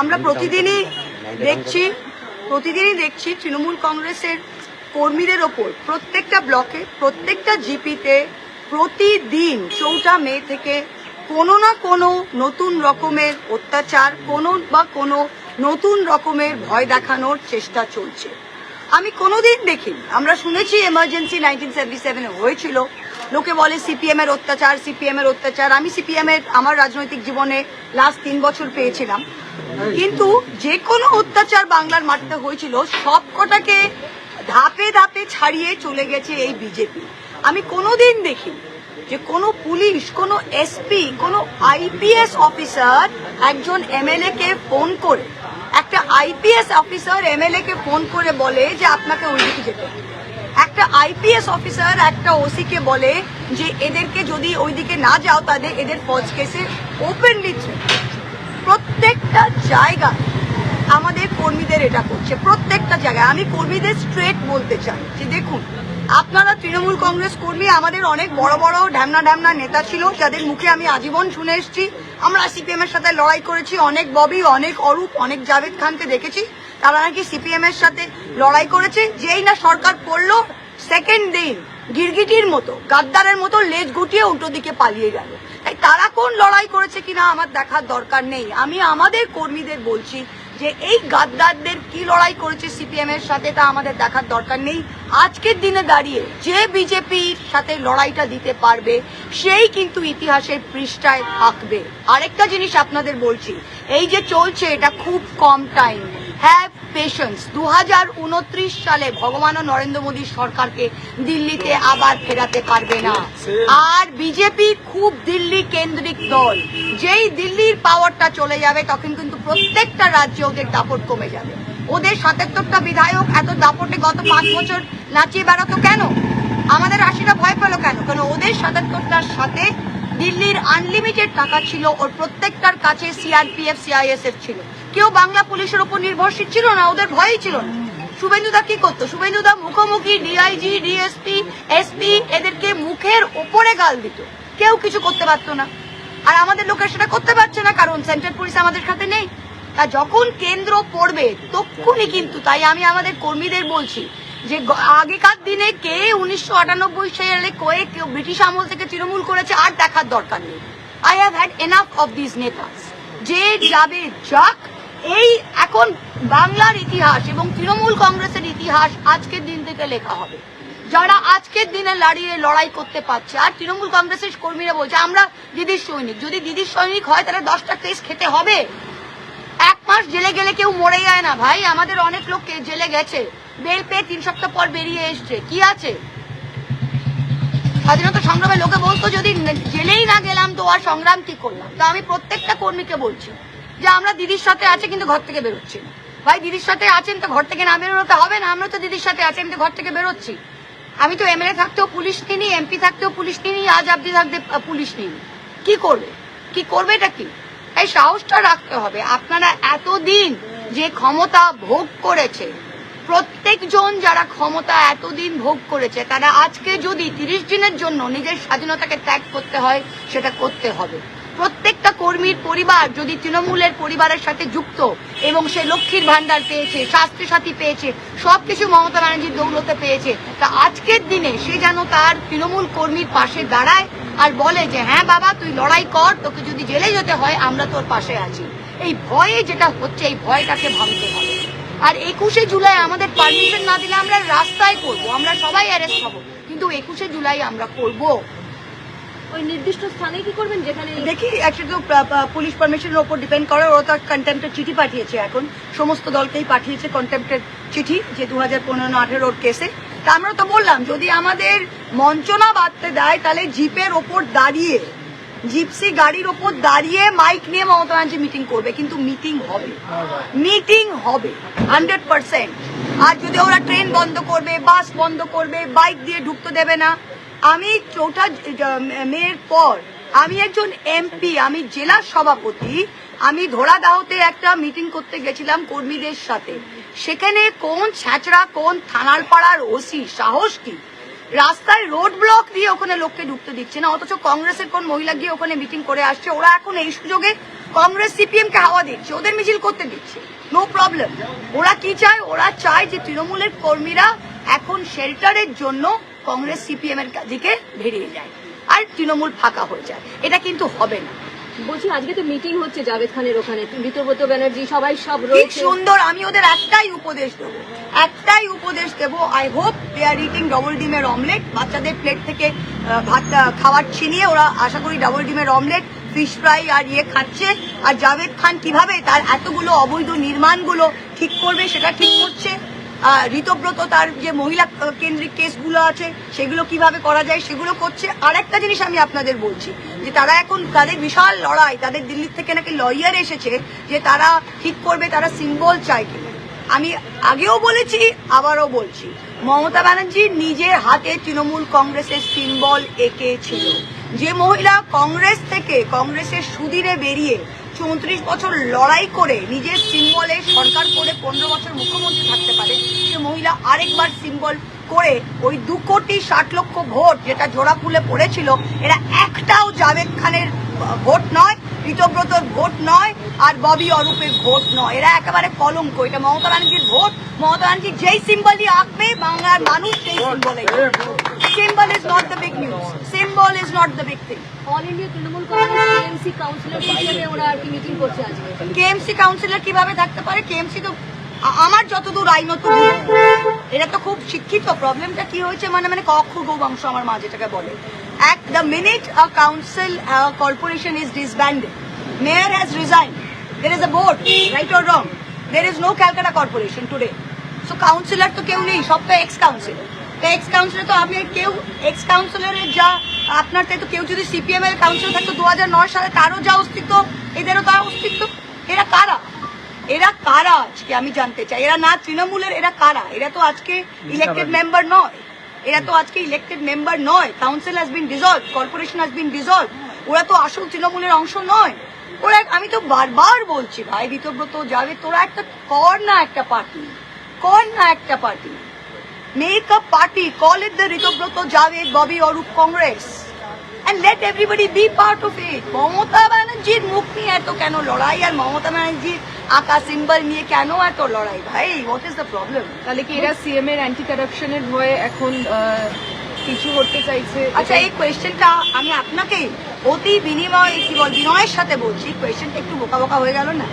আমরা প্রতিদিনই দেখছি তৃণমূল কংগ্রেসের কর্মীদের ওপর প্রত্যেকটা ব্লকে প্রত্যেকটা জিপিতে প্রতিদিন 4 মে থেকে কোনো না কোনো নতুন রকমের অত্যাচার কোনো নতুন রকমের ভয় দেখানোর চেষ্টা চলছে। আমি কোনোদিন দেখিনি। আমরা শুনেছি এমার্জেন্সি 1977 হয়েছিল, লোকে বলে সিপিএম এর অত্যাচার। আমি সিপিএম এর আমার রাজনৈতিক জীবনে লাস্ট 3 বছর পেয়েছিলাম, কিন্তু যে কোনো অত্যাচার বাংলার মাটিতে হয়েছিল সব কটাকে ধাপে ধাপে ছাড়িয়ে চলে গেছে এই বিজেপি। আমি কোনোদিন দেখিনি যে কোনো পুলিশ, কোনো এসপি, কোনো আইপিএস অফিসার একজন এমএলএ কে ফোন করে, একটা আইপিএস অফিসার এমএলএ কে ফোন করে বলে যে আপনাকে ওইদিকে যেতে হবে। একটা আইপিএস অফিসার একটা ওসি কে বলে যে এদেরকে যদি ওইদিকে না যাও তাদের এদের ফলস কেসে ওপেনলি প্রত্যেকটা জায়গায় আমাদের কর্মীদের এটা করছে, প্রত্যেকটা জায়গায়। আমি কর্মীদের স্ট্রেট বলতে চাই যে দেখুন, আপনারা তৃণমূল কংগ্রেস কর্মী, আমাদের অনেক বড় বড় ঢ্যামনা নেতা ছিল যাদের মুখে আমি আজীবন শুনে এসেছি। আমরা সিপিএম এর সাথে লড়াই করেছি, অনেক ববি, অনেক অরূপ, অনেক জাভেদ খানকে দেখেছি তারা নাকি সিপিএম এর সাথে লড়াই করেছে। যেই না সরকার পড়লো, সেকেন্ড দিন গিরগিটির মতো, গাদ্দারের মতো লেজ গুটিয়ে উল্টো দিকে পালিয়ে গেল। তাই তারা কোন লড়াই করেছে কিনা আমার দেখার দরকার নেই। আমি আমাদের কর্মীদের বলছি যে এই গাদ্দারদের কি লড়াই করেছে সিপিএম এর সাথে তা আমাদের দেখার দরকার নেই। আজকের দিনে দাঁড়িয়ে যে বিজেপির সাথে লড়াইটা দিতে পারবে সেই কিন্তু ইতিহাসের পৃষ্ঠায় থাকবে। আরেকটা জিনিস আপনাদের বলছি, এই যে চলছে এটা খুব কম টাইম, হ্যাভ পেশেন্স। 2029 সালে ভগবান নরেন্দ্র মোদী সরকারকে দিল্লিতে আবার ফেরাতে পারবে না। আর বিজেপি খুব দিল্লি কেন্দ্রিক দল, যেই দিল্লির পাওয়ারটা চলে যাবে তখন কিন্তু প্রত্যেকটা রাজ্যে ওদের দাপট কমে যাবে। ওদের 77টা বিধায়ক এত দাপটে গত 5 বছর নাচিয়ে বেড়াতো কেন? আমাদের 80টা ভয় পেল কেন? কারণ ওদের 77টার সাথে দিল্লির আনলিমিটেড টাকা ছিল, ওর প্রত্যেকটার কাছে সিআরপিএফ সিআইএসএফ ছিল। কেউ বাংলা পুলিশের উপর নির্ভরশীল ছিল না, ওদের ভয়ই ছিল না। শুভেন্দুদা কি করতো? শুভেন্দুদা মুখোমুখি ডিআইজি, ডিএসপি, এসপি এদেরকে মুখের ওপরে গাল দিত, কেউ কিছু করতে পারতো না। আর আমাদের লোকের সেটা করতে পারছে না কারণ সেন্ট্রাল পুলিশ আমাদের সাথে নেই। তা যখন কেন্দ্র পড়বে তখনই কিন্তু, তাই আমি আমাদের কর্মীদের বলছি যে আগেকার দিনে কে 1998 সালে কেউ ব্রিটিশ আমল থেকে তৃণমূল করেছে আর দেখার দরকার নেই। I have had enough of this নেতাস। যে যাবে যাক, এই এখন বাংলার ইতিহাস এবং তৃণমূল কংগ্রেসের ইতিহাস আজকের দিন থেকে লেখা হবে। যারা আজকের দিনে লড়াই করতে পারছে। আর তৃণমূল কংগ্রেসের কর্মীরা বলছে আমরা দিদির সৈনিক। যদি দিদির সৈনিক হয় তাহলে 10টা কেস খেতে হবে। 1 মাস জেলে গেলে কেউ মরে যায় না ভাই। আমাদের অনেক লোক জেলে গেছে, বেল পেয়ে 3 সপ্তাহ পর বেরিয়ে এসছে। কি আছে? স্বাধীনতা সংগ্রামে লোকে বলতো যদি জেলেই না গেলাম তো আর সংগ্রাম কি করলাম। তো আমি প্রত্যেকটা কর্মীকে বলছি যে আমরা দিদির সাথে আছি কিন্তু ঘর থেকে বেরোচ্ছি না। ভাই দিদির সাথে আছেন তো ঘর থেকে না বেরোতে হবে না। আমরা তো দিদির সাথে আছি, আমি তো ঘর থেকে বেরোচ্ছি। আমি তো এমএলএ থাকতেও পুলিশ নিইনি, এমপি থাকতেও পুলিশ নিইনি, আজ অব্দি থাকতে পুলিশ নিইনি। কি করবে এটা কি? এই সাহসটা রাখতে হবে। আপনারা এতদিন যে ক্ষমতা ভোগ করেছে, প্রত্যেকজন যারা ক্ষমতা এতদিন ভোগ করেছে তারা আজকে যদি 30 দিনের জন্য নিজের স্বাধীনতাকে ত্যাগ করতে হয় সেটা করতে হবে। প্রত্যেকটা কর্মীর পরিবার যদি তৃণমূলের পরিবারের সাথে যুক্ত এবং সে লক্ষ্মীর ভান্ডার পেয়েছে, স্বাস্থ্য সাথী পেয়েছে, সবকিছু মমতা ব্যানার্জির দৌলতে পেয়েছে, তা আজকের দিনে সে যেন তার তৃণমূল কর্মীর পাশে দাঁড়ায় আর বলে যে হ্যাঁ বাবা তুই লড়াই কর, তোকে যদি জেলে যেতে হয় আমরা তোর পাশে আছি। এই ভয়ে যেটা হচ্ছে এই ভয়টাকে ভাঙতে হবে। আর 21শে জুলাই আমাদের পারমিশন না দিলে আমরা রাস্তায় করবো, আমরা সবাই অ্যারেস্ট হবো, কিন্তু 21শে জুলাই আমরা করব। ওই নির্দিষ্ট স্থানে কি করবেন যেখানে দেখি একসাথে পুলিশ পারমিশনের উপর ডিপেন্ড করে। ওরা তো কন্টেম্পটের চিঠি পাঠিয়েছে, এখন সমস্ত দলকেই পাঠিয়েছে কন্টেম্পটের চিঠি যে 2015-18 কেসে। তা আমরা তো বললাম যদি আমাদের মঞ্চনা বাঁধতে দেয় তাহলে জিপের ওপর দাঁড়িয়ে, জিপসি গাড়ির ওপর দাঁড়িয়ে মাইক নিয়ে মমতা ব্যানার্জি মিটিং করবে, কিন্তু মিটিং হবে 100%। আর যদি ওরা ট্রেন বন্ধ করবে, বাস বন্ধ করবে, বাইক দিয়ে ঢুকতে দেবে না। আমি 4 মের পর আমি একজন এমপি, আমি জেলার সভাপতি, আমি ধোড়াদাহতে একটা মিটিং করতে গেছিলাম কর্মীদের সাথে। সেখানে কোন ছ্যাচড়া, কোন থানার পাড়ার ওসি সাহস কি রাস্তায় রোড ব্লক দিয়ে ওখানে লোককে ঢুকতে দিচ্ছে না, অথচ কংগ্রেসের কোন মহিলা গিয়ে ওখানে মিটিং করে আসছে। ওরা এখন এই সুযোগে কংগ্রেস সিপিএম কে হাওয়া দিচ্ছে, ওদের মিছিল করতে দিচ্ছে, নো প্রবলেম। ওরা কি চায়? ওরা চায় যে তৃণমূলের কর্মীরা এখন শেল্টারের জন্য কংগ্রেস সিপিএম এর দিকে বেরিয়ে যায় আর তৃণমূল ফাঁকা হয়ে যায়। এটা কিন্তু হবে না। বলছি আজকে তো মিটিং হচ্ছে জাভেদ খানের ওখানে, ঋতুব্রত ব্যানার্জি সবাই সব কি রয়েছে। সুন্দর। আমি ওদের একটাই উপদেশ দেবো, I hope they are eating double ডিমের অমলেট। বাচ্চাদের প্লেট থেকে ভাত খাবার ছিনিয়ে ওরা আশা করি ডবল ডিমের অমলেট, ফিশ ফ্রাই আর খাচ্ছে। আর জাভেদ খান কিভাবে তার এতগুলো অবৈধ নির্মাণগুলো ঠিক করবে সেটা ঠিক করছে। ঋতব্রত তার যে মহিলা কেন্দ্রিক কেসগুলো আছে সেগুলো কিভাবে করা যায় সেগুলো করছে। আর একটা জিনিস আমি আপনাদের বলছি যে তারা এখন তাদের বিশাল লড়াই, তাদের দিল্লি থেকে নাকি লয়ার এসেছে যে তারা ঠিক করবে তারা সিম্বল চায় কিনা। আমি আগেও বলেছি, আবারও বলছি, মমতা ব্যানার্জি নিজের হাতে তৃণমূল কংগ্রেসের সিম্বল এঁকেছিল। যে মহিলা কংগ্রেস থেকে কংগ্রেসের সুদিনে বেরিয়ে 34 বছর লড়াই করে নিজের সিম্বলে সরকার করে 15 বছর মুখ্যমন্ত্রী থাকতে পারে, সে মহিলা আরেকবার সিম্বল করে ওই 2,60,00,000 ভোট যেটা জোড়া ফুলে পড়েছিল, এরা একটাও জাভেদ খানের ভোট নয়, ঋতব্রতর ভোট নয়, আর ববি অরূপের ভোট নয়। এরা একেবারে কলঙ্ক। এটা মমতা ব্যানার্জির ভোট। মমতা ব্যানার্জি যেই সিম্বলই আঁকবে বাংলার মানুষ সেই সিম্বলে। Symbol is not the big news, symbol is not the big thing. All India Trinamool Congress KMC councillor হিসেবে ওরা আর কি মিটিং করছে আজকে। কেএমসি কাউন্সিলর কিভাবে থাকতে পারে? কেএমসি তো আমার যতদূর আইনত, এরা তো খুব শিক্ষিত। প্রবলেমটা কি হয়েছে মানে কক্ষ গৌবংশ আমার মা যেটাকে বলে। The minute a council corporation is disbanded, mayor has resigned, there is a board, right or wrong, there is no Calcutta corporation today, so councillor তো কেউ নেই, সব তো এক্স কাউন্সিলর। তো এক্স কাউন্সিলর তো আপনি কেউ এক্স কাউন্সিলরের যা আপনার তো কেউ যদি সিপিএম এর কাউন্সিলর থাকতো 2009 সালে, তারও যা অস্তিত্ব এদেরও তার অস্তিত্ব। এরা কারা? এরা কারা আজকে আমি জানতে চাই। এরা না তৃণমূলের, এরা কারা? এরা তো আজকে ইলেক্টেড মেম্বার নয়, council has been dissolve, corporation has been dissolve. ওরা তো আসল তৃণমূলের অংশ নয়। ওরা, আমি তো বারবার বলছি ভাই ঋতব্রত, জাভেদ, তোরা একটা কর না একটা party, make a party, call it the Ritabrata Javed Bobby Arup Congress and let everybody be part of it. Mamata ব্যানার্জির মুখ নিয়ে এত কেন লড়াই, আর মমতা ব্যানার্জির আঁকা সিম্বল নিয়ে কেন এত লড়াই ভাই? What is the problem? তাহলে কি এরা সিএম এর অ্যান্টি কারাপশনের ভয়ে এখন কিছু করতে চাইছে? আচ্ছা, এই কোয়েশ্চেনটা আমি আপনাকে অতি বিনয়ের সাথে বলছি। কোয়েশ্চেনটা একটু বোকা হয়ে গেল না?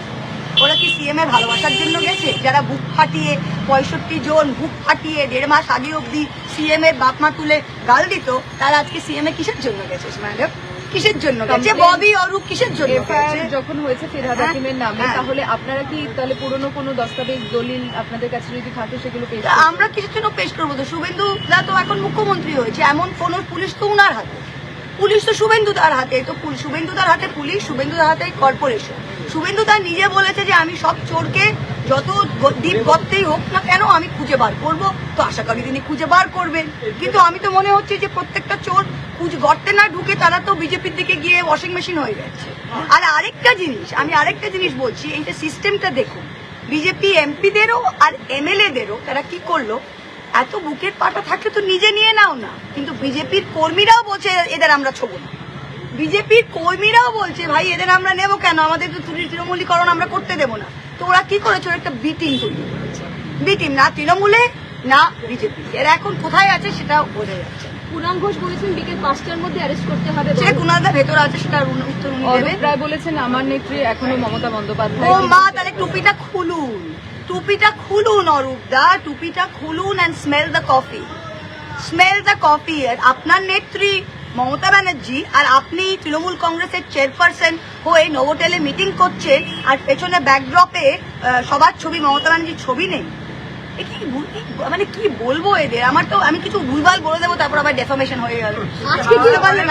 ওরা কি সিএম এর ভালোবাসার জন্য গেছে? যারা বুক ফাটিয়ে 65 জন বুক ফাটিয়ে 1.5 মাস আগে অব্দি সিএম এর বাপ মা তুলে গাল দিত, তারা আজকে সিএম এ কিসের জন্য গেছে ম্যাডাম? কিসের জন্য গেছে? ববি অরূপ কিসের জন্য গেছে? যখন হয়েছে ফিরহাদ হাকিমের নামে, তাহলে আপনারা কি তাহলে পুরনো কোনো দস্তাবেজ দলিল আপনাদের কাছে যদি থাকে সেগুলো পেশ করবেন? আমরা কিসের জন্য পেশ করবো? তো শুভেন্দু দা তো এখন মুখ্যমন্ত্রী হয়েছে, এমন কোন পুলিশ তো উনার হাতে, পুলিশ তো শুভেন্দুদার হাতে, তো শুভেন্দুদার হাতে পুলিশ, শুভেন্দুদার হাতে কর্পোরেশন। শুভেন্দুদা নিজে বলেছে যে আমি সব চোরকে যত দ্বীপ গর্তেই হোক না কেন আমি খুঁজে বার করবো, তো আশা করি তিনি খুঁজে বার করবেন। কিন্তু আমি তো মনে হচ্ছে যে প্রত্যেকটা চোর গর্তে না ঢুকে তারা তো বিজেপির দিকে গিয়ে ওয়াশিং মেশিন হয়ে যাচ্ছে। আর আরেকটা জিনিস বলছি, এইটা সিস্টেমটা দেখুন, বিজেপি এমপিদেরও আর এমএলএদেরও তারা কি করলো, এত বুকের পাটা থাকলে তো নিজে নিয়ে নাও না, কিন্তু বিজেপির কর্মীরাও বলছে এদের আমরা ছোব না। বিজেপির কর্মীরাও বলছে ভাই এদের আমরা নেবো কেন, আমাদের তো তৃণমূলীকরণ আমরা করতে দেবো না। তো ওরা কি করেছে? ওরা একটা বিটিং তৈরি করেছে, বিটিং, না তৃণমূলে না বিজেপি। এরা এখন কোথায় আছে সেটা বোঝা যাচ্ছে। কুণাল ঘোষ বলেছেন বিকেল 5টার মধ্যে অ্যারেস্ট করতে হবে। সে কুণালদা ভেতরে আছে, সেটা উত্তর উনি দেবেন। অরূপ রায় বলেছেন আমার নেত্রী এখনো মমতা বন্দ্যোপাধ্যায়। ও মা, তাহলে টুপিটা খুলুন অরূপ দা, টুপিটা খুলুন and smell the coffee. আপনার নেত্রী মমতা ব্যানার্জি আর আপনি তৃণমূল কংগ্রেসের চেয়ারপারসন হয়ে নোভোটেলে মিটিং করছেন, আর পেছনে ব্যাকড্রপে সবার ছবি, মমতা ব্যানার্জির ছবি নেই। মানে কি বলবো এদের? আমার তো, আমি কিছু ভুলভাল বলে দেবো, তারপর আবার ডেফামেশন হয়ে গেল। আজকে কি বললেন?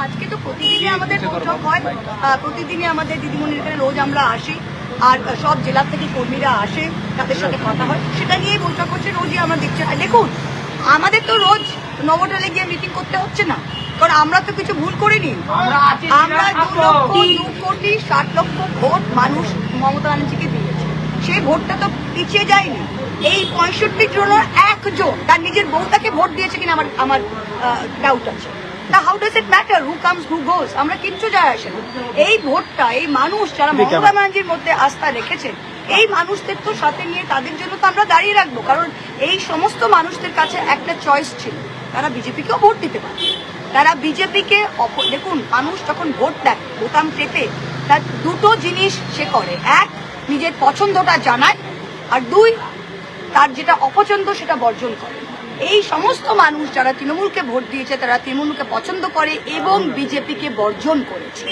আজকে তো প্রতিদিনই আমাদের বৈঠক হয়, প্রতিদিনই আমাদের দিদিমণির এখানে রোজ আমরা আসি, আর সব জেলা থেকে কর্মীরা আসে, তাদের সাথে কথা হয়, সেটা নিয়েই বৈঠক হচ্ছে। রোজই আমরা দেখছি। দেখুন, আমাদের তো রোজ নভোটেলে গিয়ে মিটিং করতে হচ্ছে না, কারণ আমরা তো কিছু ভুল করিনি। আমরা 2,60,00,000 ভোট মানুষ মমতা ব্যানার্জিকে দিয়েছে, সেই ভোটটা তো পিছিয়ে যায়নি। এই 65 জনের একজন তার নিজের বউটাকে ভোট দিয়েছে কিনা আমার ডাউট আছে। তা how does it matter who comes who goes? আমরা কিচ্ছু যায় আসে না। এই ভোটটা এই মানুষ যারা মমতা ব্যানার্জির মধ্যে আস্থা রেখেছেন, এই মানুষদের তো সাথে নিয়ে তাদের জন্য তো আমরা দাঁড়িয়ে রাখবো। কারণ এই সমস্ত মানুষদের কাছে একটা চয়েস ছিল, তারা বিজেপিকেও ভোট দিতে পারে। তারা বিজেপিকে দেখুন, মানুষ যখন ভোট দেয় বোতাম টেপে, তার দুটো জিনিস সে করে, এক নিজের পছন্দটা জানায়, আর দুই তার যেটা অপছন্দ সেটা বর্জন করে। এই সমস্ত মানুষ যারা তৃণমূলকে ভোট দিয়েছে তারা তৃণমূলকে পছন্দ করে এবং বিজেপিকে বর্জন করেছে।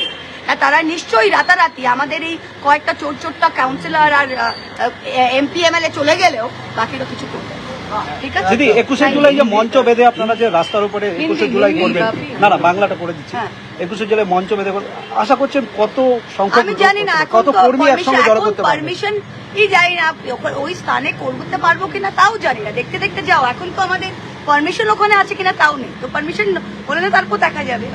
তারা নিশ্চয়ই রাতারাতি আমাদের এই কয়েকটা চোরচোরটা কাউন্সিলর আর এমপি এমএলএ চলে গেলেও বাকিরা কিছু করবে না। ঠিক আছে দিদি, 21শে জুলাই যে মঞ্চ বেঁধে আপনারা যে রাস্তার উপরে 21শে জুলাই করবেন, না বাংলাটা করে দিচ্ছি, 21শে জুলাই মঞ্চ বেঁধে আশা করছেন কত সংখ্যক, আমি জানি না কত কর্মী একসঙ্গে জড়ো করতে পারবে? পারমিশন ই জানি না, ওই স্থানে করতে পারবো কিনা তাও জানি না। দেখতে দেখতে যাও, এখন তো আমাদের পারমিশন ওখানে আছে কিনা তাও নেই, তো পারমিশন হলে তারপর দেখা যাবে।